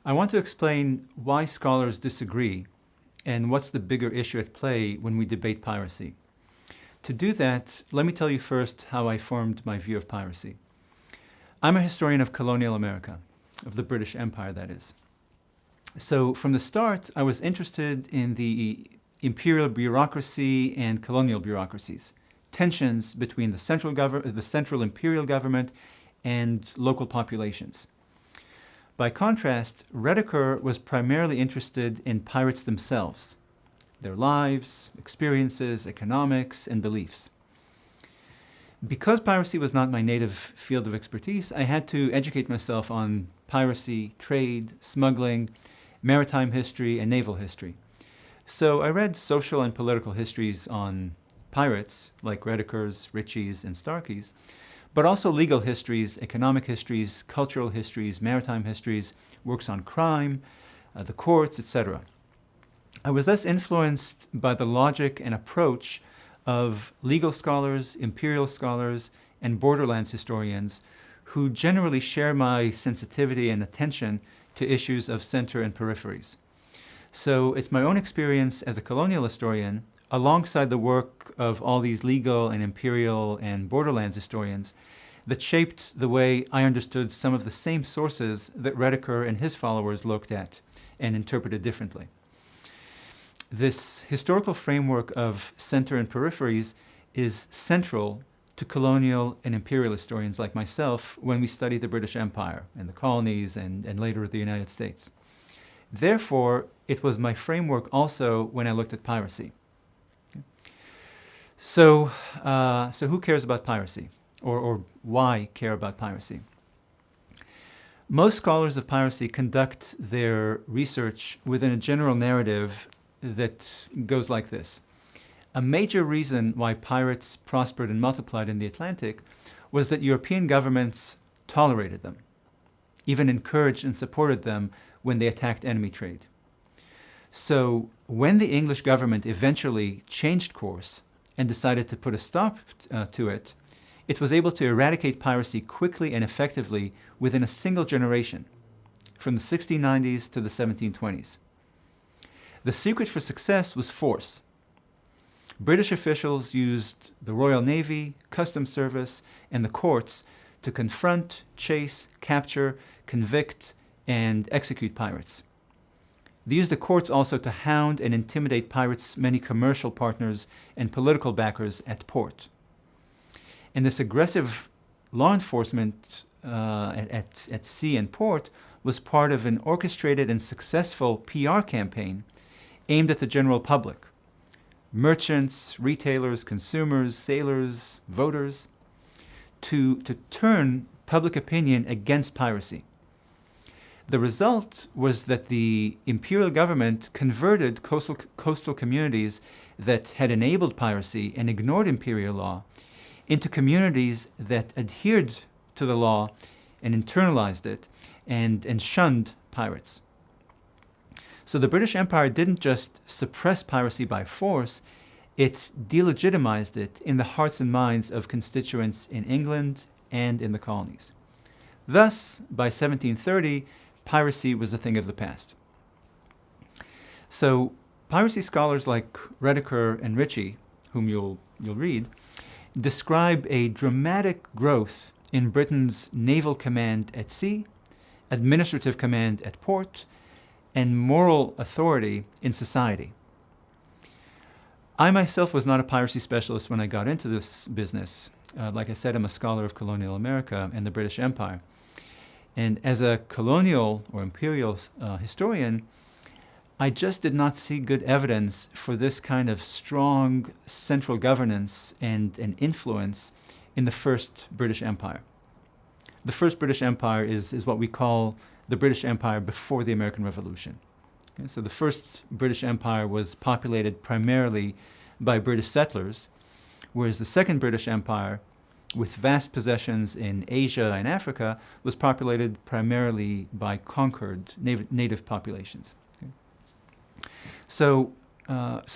I want to explain why scholars disagree and what's the bigger issue at play when we debate piracy. To do that, let me tell you first how I formed my view of piracy. I'm a historian of colonial America, of the British Empire, that is. So from the start, I was interested in the imperial bureaucracy and colonial bureaucracies, tensions between the central imperial government and local populations. By contrast, Rediker was primarily interested in pirates themselves, their lives, experiences, economics, and beliefs. Because piracy was not my native field of expertise, I had to educate myself on piracy, trade, smuggling, maritime history, and naval history. So I read social and political histories on pirates, like Rediker's, Ritchie's, and Starkey's, but also legal histories, economic histories, cultural histories, maritime histories, works on crime, the courts, etc. I was thus influenced by the logic and approach of legal scholars, imperial scholars, and borderlands historians who generally share my sensitivity and attention to issues of center and peripheries. So it's my own experience as a colonial historian, alongside the work of all these legal and imperial and borderlands historians, that shaped the way I understood some of the same sources that Rediker and his followers looked at and interpreted differently. This historical framework of center and peripheries is central to colonial and imperial historians like myself when we study the British Empire and the colonies and later the United States. Therefore, it was my framework also when I looked at piracy. So who cares about piracy? Or why care about piracy? Most scholars of piracy conduct their research within a general narrative that goes like this. A major reason why pirates prospered and multiplied in the Atlantic was that European governments tolerated them, even encouraged and supported them when they attacked enemy trade. So when the English government eventually changed course and decided to put a stop to it, it was able to eradicate piracy quickly and effectively within a single generation, from the 1690s to the 1720s. The secret for success was force. British officials used the Royal Navy, Customs Service, and the courts to confront, chase, capture, convict, and execute pirates. They used the courts also to hound and intimidate pirates' many commercial partners and political backers at port. And this aggressive law enforcement at sea and port was part of an orchestrated and successful PR campaign aimed at the general public: merchants, retailers, consumers, sailors, voters, to turn public opinion against piracy. The result was that the imperial government converted coastal communities that had enabled piracy and ignored imperial law into communities that adhered to the law and internalized it and shunned pirates. So the British Empire didn't just suppress piracy by force, it delegitimized it in the hearts and minds of constituents in England and in the colonies. Thus, by 1730, piracy was a thing of the past. So piracy scholars like Rediker and Ritchie, whom you'll read, describe a dramatic growth in Britain's naval command at sea, administrative command at port, and moral authority in society. I myself was not a piracy specialist when I got into this business. Like I said, I'm a scholar of colonial America and the British Empire. And as a colonial or imperial historian, I just did not see good evidence for this kind of strong central governance and influence in the first British Empire. The first British Empire is what we call the British Empire before the American Revolution. Okay, so the first British Empire was populated primarily by British settlers, whereas the second British Empire, with vast possessions in Asia and Africa, was populated primarily by conquered native populations. Okay. So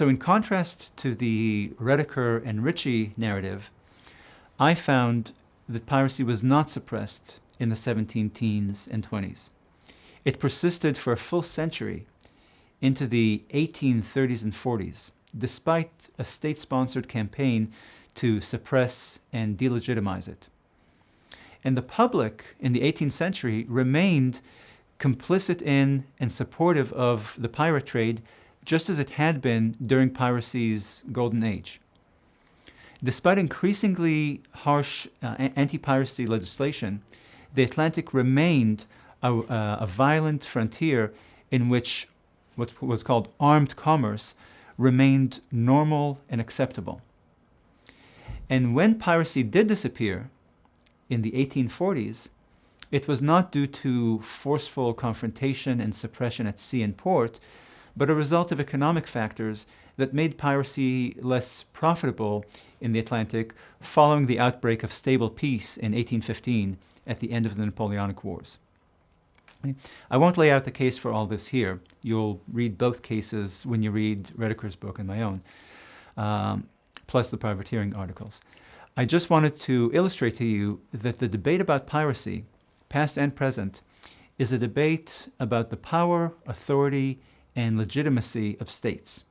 in contrast to the Rediker and Ritchie narrative, I found that piracy was not suppressed in the 17 teens and 20s. It persisted for a full century into the 1830s and 40s, despite a state-sponsored campaign to suppress and delegitimize it. And the public in the 18th century remained complicit in and supportive of the pirate trade, just as it had been during piracy's golden age. Despite increasingly harsh anti-piracy legislation, the Atlantic remained a violent frontier in which what was called armed commerce remained normal and acceptable. And when piracy did disappear in the 1840s, it was not due to forceful confrontation and suppression at sea and port, but a result of economic factors that made piracy less profitable in the Atlantic following the outbreak of stable peace in 1815 at the end of the Napoleonic Wars. I won't lay out the case for all this here. You'll read both cases when you read Redeker's book and my own, plus the privateering articles. I just wanted to illustrate to you that the debate about piracy, past and present, is a debate about the power, authority, and legitimacy of states.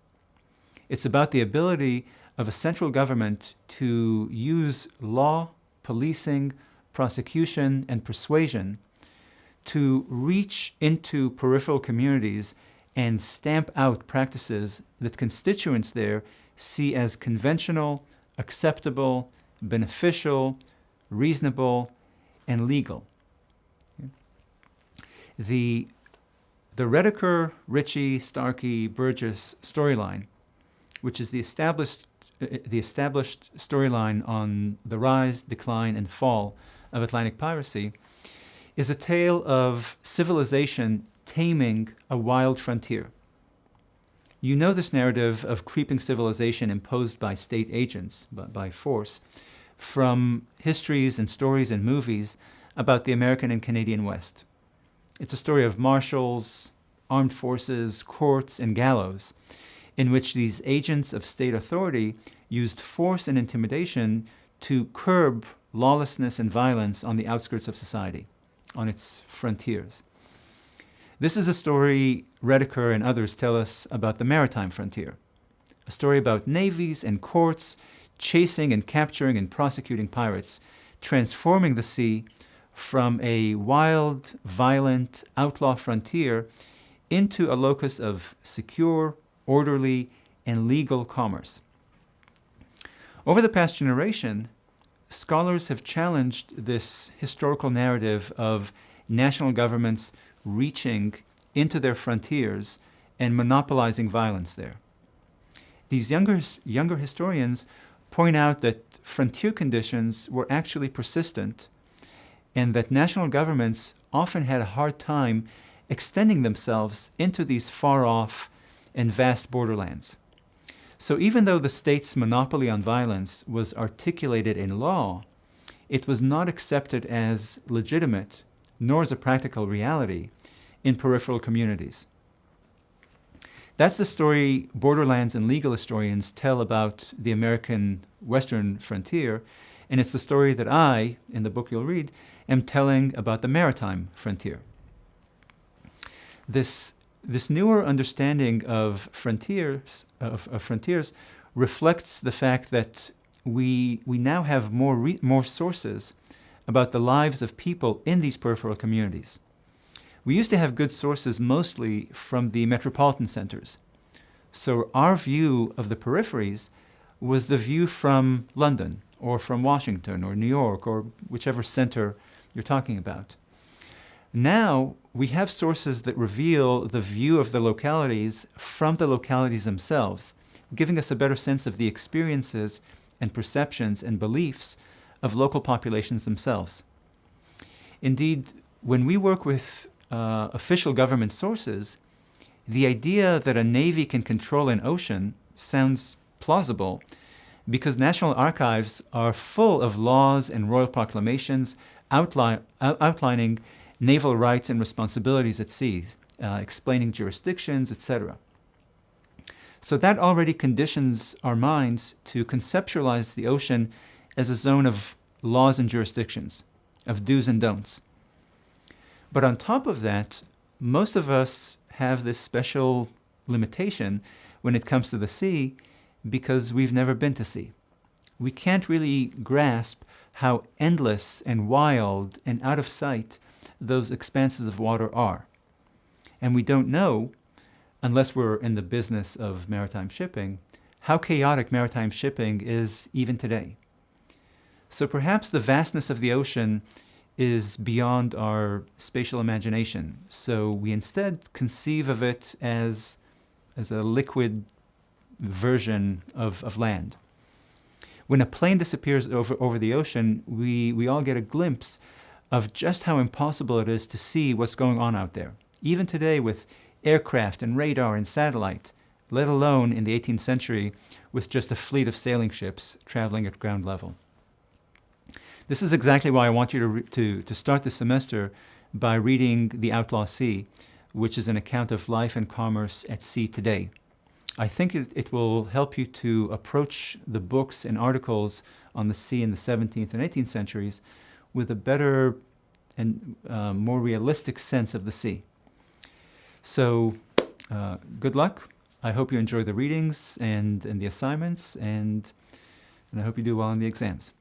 It's about the ability of a central government to use law, policing, prosecution, and persuasion to reach into peripheral communities and stamp out practices that constituents there see as conventional, acceptable, beneficial, reasonable, and legal. The Redeker, Ritchie, Starkey, Burgess storyline, which is the established storyline on the rise, decline, and fall of Atlantic piracy, is a tale of civilization taming a wild frontier. You know this narrative of creeping civilization imposed by state agents, by force, from histories and stories and movies about the American and Canadian West. It's a story of marshals, armed forces, courts, and gallows, in which these agents of state authority used force and intimidation to curb lawlessness and violence on the outskirts of society, on its frontiers. This is a story Redeker and others tell us about the Maritime Frontier, a story about navies and courts chasing and capturing and prosecuting pirates, transforming the sea from a wild, violent, outlaw frontier into a locus of secure, orderly, and legal commerce. Over the past generation, scholars have challenged this historical narrative of national governments reaching into their frontiers and monopolizing violence there. These younger historians point out that frontier conditions were actually persistent and that national governments often had a hard time extending themselves into these far-off and vast borderlands. So even though the state's monopoly on violence was articulated in law, it was not accepted as legitimate, nor as a practical reality in peripheral communities. That's the story borderlands and legal historians tell about the American Western frontier, and it's the story that I, in the book you'll read, am telling about the Maritime Frontier. This newer understanding of frontiers reflects the fact that we now have more sources about the lives of people in these peripheral communities. We used to have good sources mostly from the metropolitan centers. So our view of the peripheries was the view from London or from Washington or New York or whichever center you're talking about. Now we have sources that reveal the view of the localities from the localities themselves, giving us a better sense of the experiences and perceptions and beliefs of local populations themselves. Indeed, when we work with official government sources, the idea that a navy can control an ocean sounds plausible because national archives are full of laws and royal proclamations outlining naval rights and responsibilities at sea, explaining jurisdictions, etc. So that already conditions our minds to conceptualize the ocean as a zone of laws and jurisdictions, of do's and don'ts. But on top of that, most of us have this special limitation when it comes to the sea because we've never been to sea. We can't really grasp how endless and wild and out of sight those expanses of water are. And we don't know, unless we're in the business of maritime shipping, how chaotic maritime shipping is even today. So perhaps the vastness of the ocean is beyond our spatial imagination. So we instead conceive of it as a liquid version of land. When a plane disappears over the ocean, we all get a glimpse of just how impossible it is to see what's going on out there. Even today with aircraft and radar and satellite, let alone in the 18th century with just a fleet of sailing ships traveling at ground level. This is exactly why I want you to start this semester by reading The Outlaw Sea, which is an account of life and commerce at sea today. I think it will help you to approach the books and articles on the sea in the 17th and 18th centuries with a better and more realistic sense of the sea. So good luck. I hope you enjoy the readings and the assignments, and I hope you do well in the exams.